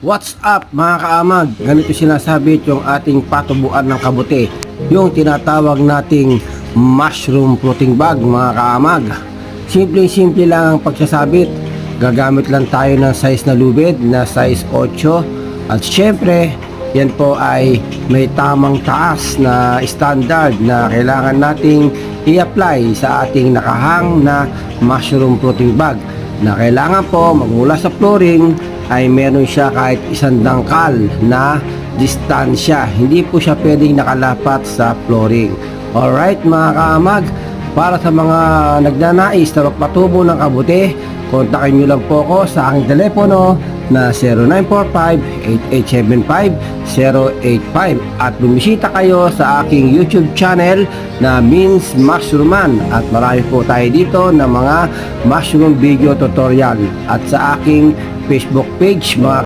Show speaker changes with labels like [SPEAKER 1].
[SPEAKER 1] What's up mga kaamag? Ganito sinasabit yung ating patubuan ng kabuti, yung tinatawag nating mushroom fruiting bag mga kaamag. Simple lang ang pagsasabit. Gagamit lang tayo ng size na lubid na size 8 at syempre yan po ay may tamang taas na standard na kailangan nating i-apply sa ating nakahang na mushroom fruiting bag, na kailangan po magmula sa flooring ay meron siya kahit isang dangkal na distansya. Hindi po siya pwedeng nakalapat sa flooring. Alright mga kaamag, para sa mga nagnanais na magpatubo ng kabuti, kontakin nyo lang po ako sa aking telepono na 0945-8875-085 at bumisita kayo sa aking YouTube channel na Means Mushroom at marami po tayo dito ng mga mushroom video tutorial at sa aking Facebook page mga